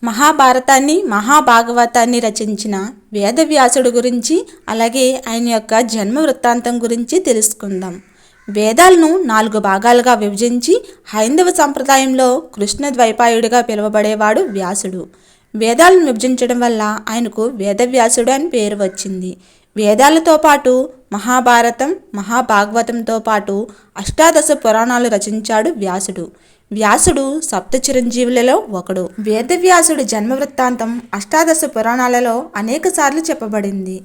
మహాభారతాన్ని మహాభాగవతాన్ని రచించిన వేదవ్యాసుడు గురించి అలాగే ఆయన యొక్క జన్మ వృత్తాంతం గురించి తెలుసుకుందాం. వేదాలను 4 భాగాలుగా విభజించి హైందవ సంప్రదాయంలో కృష్ణద్వైపాయుడిగా పిలువబడేవాడు వ్యాసుడు. వేదాలను విభజించడం వల్ల ఆయనకు వేదవ్యాసుడు అని పేరు వచ్చింది. వేదాలతో పాటు మహాభారతం మహాభాగవతంతో పాటు అష్టాదశ పురాణాలు రచించాడు వ్యాసుడు. వ్యాసుడు సప్త చిరంజీవులలో ఒకడు. వేదవ్యాసుడు జన్మ వృత్తాంతం అష్టాదశ పురాణాలలో అనేక సార్లు చెప్పబడింది.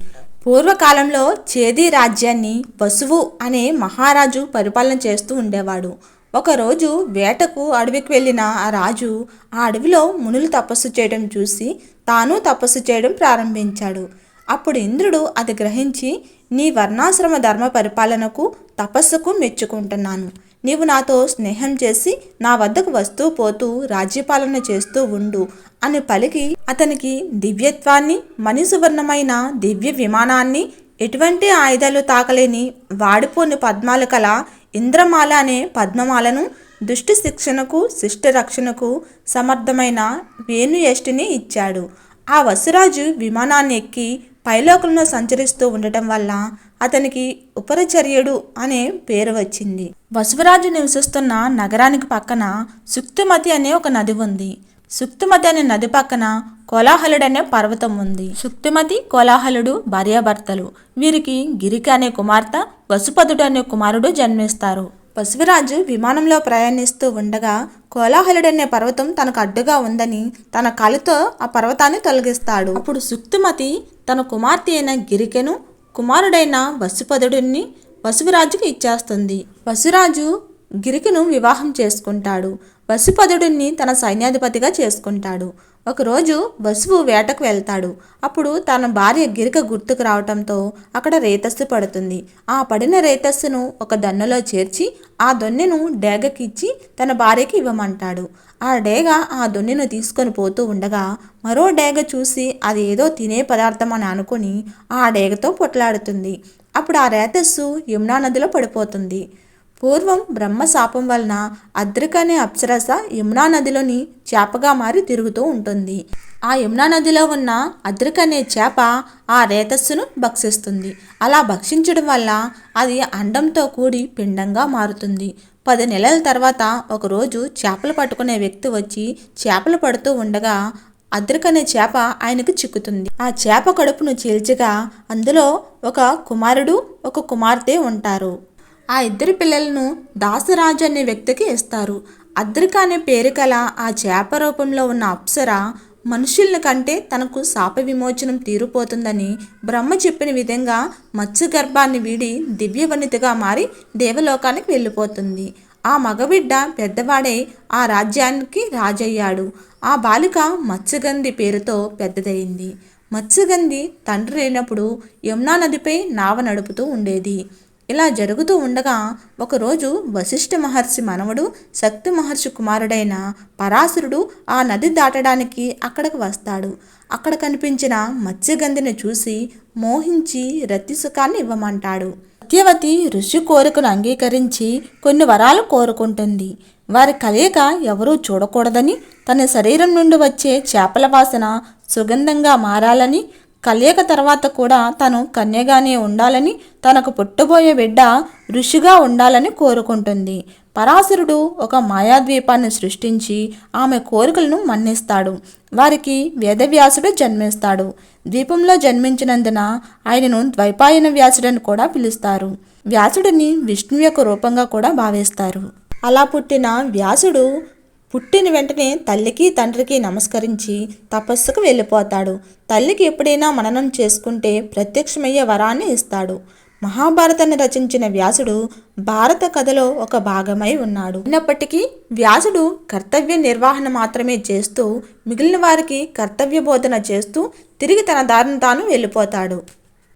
పూర్వకాలంలో చేది రాజ్యాన్ని వసువు అనే మహారాజు పరిపాలన చేస్తూ ఉండేవాడు. ఒకరోజు వేటకు అడవికి వెళ్ళిన ఆ రాజు ఆ అడవిలో మునులు తపస్సు చేయడం చూసి తాను తపస్సు చేయడం ప్రారంభించాడు. అప్పుడు ఇంద్రుడు అది గ్రహించి, నీ వర్ణాశ్రమ ధర్మ పరిపాలనకు తపస్సుకు మెచ్చుకుంటున్నాను. నీవు నాతో స్నేహం చేసి నా వద్దకు వస్తూ పోతూ రాజ్యపాలన చేస్తూ ఉండు అని పలికి అతనికి దివ్యత్వాన్ని, మణిసువర్ణమైన దివ్య విమానాన్ని, ఎటువంటి ఆయుధాలు తాకలేని వాడిపోని పద్మాలు కల ఇంద్రమాల అనే పద్మమాలను, దుష్టి శిక్షణకు శిష్ట రక్షణకు సమర్థమైన వేణుయష్టిని ఇచ్చాడు. ఆ వసురాజు విమానాన్ని ఎక్కి పైలోకంలో సంచరిస్తూ ఉండటం వల్ల అతనికి ఉపరచర్యుడు అనే పేరు వచ్చింది. వసువరాజు నివసిస్తున్న నగరానికి పక్కన సుక్తిమతి అనే ఒక నది ఉంది. సుక్తిమతి అనే నది పక్కన కోలాహలుడు అనే పర్వతం ఉంది. సుక్తిమతి, కోలాహలుడు భార్యాభర్తలు. వీరికి గిరిక అనే కుమార్తె, వసుపదుడు అనే కుమారుడు జన్మిస్తారు. వసువరాజు విమానంలో ప్రయాణిస్తూ ఉండగా కోలాహలుడనే పర్వతం తనకు అడ్డుగా ఉందని తన కాలితో ఆ పర్వతాన్ని తొలగిస్తాడు. అప్పుడు సుక్తిమతి తన కుమార్తె అయిన గిరికెను, కుమారుడైన వసుపదుడిని వసువరాజుకు ఇచ్చేస్తుంది. వసురాజు గిరికను వివాహం చేసుకుంటాడు. వసుపదుడిని తన సైన్యాధిపతిగా చేసుకుంటాడు. ఒకరోజు వసువు వేటకు వెళ్తాడు. అప్పుడు తన భార్య గిరిక గుర్తుకు రావటంతో అక్కడ రేతస్సు పడుతుంది. ఆ పడిన రేతస్సును ఒక దన్నులో చేర్చి ఆ దొన్నెను డేగకిచ్చి తన భార్యకి ఇవ్వమంటాడు. ఆ డేగ ఆ దొన్నెను తీసుకొని పోతూ ఉండగా మరో డేగ చూసి అది ఏదో తినే పదార్థం అని అనుకుని ఆ డేగతో పొట్లాడుతుంది. అప్పుడు ఆ రేతస్సు యమునా నదిలో పడిపోతుంది. పూర్వం బ్రహ్మ శాపం వలన అద్రిక అనే అప్సరస యమునా నదిలోని చేపగా మారి తిరుగుతూ ఉంటుంది. ఆ యమునా నదిలో ఉన్న అద్రిక అనే చేప ఆ రేతస్సును భక్షిస్తుంది. అలా భక్షించడం వల్ల అది అండంతో కూడి పిండంగా మారుతుంది. 10 నెలల తర్వాత ఒకరోజు చేపలు పట్టుకునే వ్యక్తి వచ్చి చేపలు పడుతూ ఉండగా అద్రిక అనే చేప ఆయనకు చిక్కుతుంది. ఆ చేప కడుపును చీల్చగా అందులో ఒక కుమారుడు, ఒక కుమార్తె ఉంటారు. ఆ ఇద్దరి పిల్లలను దాసరాజు అనే వ్యక్తికి ఇస్తారు. అద్రిక అనే పేరు కల ఆ చేప రూపంలో ఉన్న అప్సర మనుషుల కంటే తనకు శాప విమోచనం తీరిపోతుందని బ్రహ్మ చెప్పిన విధంగా మత్స్య గర్భాన్ని వీడి దివ్యవనితగా మారి దేవలోకానికి వెళ్ళిపోతుంది. ఆ మగబిడ్డ పెద్దవాడై ఆ రాజ్యానికి రాజయ్యాడు. ఆ బాలిక మత్స్యగంధి పేరుతో పెద్దదయింది. మత్స్యగంధి తండ్రి లేనప్పుడు యమునా నదిపై నావ నడుపుతూ ఉండేది. ఇలా జరుగుతూ ఉండగా ఒకరోజు వశిష్ఠ మహర్షి మనవడు, శక్తి మహర్షి కుమారుడైన పరాశరుడు ఆ నది దాటడానికి అక్కడికి వస్తాడు. అక్కడ కనిపించిన మత్స్యగంధిని చూసి మోహించి రతి సుఖాన్ని ఇవ్వమంటాడు. సత్యవతి ఋషి కోరికను అంగీకరించి కొన్ని వరాలు కోరుకుంటుంది. వారి కలయిక ఎవరూ చూడకూడదని, తన శరీరం నుండి వచ్చే చేపల వాసన సుగంధంగా మారాలని, కలయిక తర్వాత కూడా తను కన్యగానే ఉండాలని, తనకు పుట్టబోయే బిడ్డ ఋషిగా ఉండాలని కోరుకుంటుంది. పరాశరుడు ఒక మాయాద్వీపాన్ని సృష్టించి ఆమె కోరికలను మన్నిస్తాడు. వారికి వేదవ్యాసుడు జన్మిస్తాడు. ద్వీపంలో జన్మించినందున ఆయనను ద్వైపాయన వ్యాసుడని కూడా పిలుస్తారు. వ్యాసుడిని విష్ణువు యొక్క రూపంగా కూడా భావిస్తారు. అలా పుట్టిన వ్యాసుడు పుట్టిన వెంటనే తల్లికి తండ్రికి నమస్కరించి తపస్సుకు వెళ్ళిపోతాడు. తల్లికి ఎప్పుడైనా మననం చేసుకుంటే ప్రత్యక్షమయ్యే వరాన్ని ఇస్తాడు. మహాభారతాన్ని రచించిన వ్యాసుడు భారత కథలో ఒక భాగమై ఉన్నాడు. అయినప్పటికీ వ్యాసుడు కర్తవ్య నిర్వహణ మాత్రమే చేస్తూ మిగిలిన వారికి కర్తవ్య బోధన చేస్తూ తిరిగి తన దారిని తాను వెళ్ళిపోతాడు.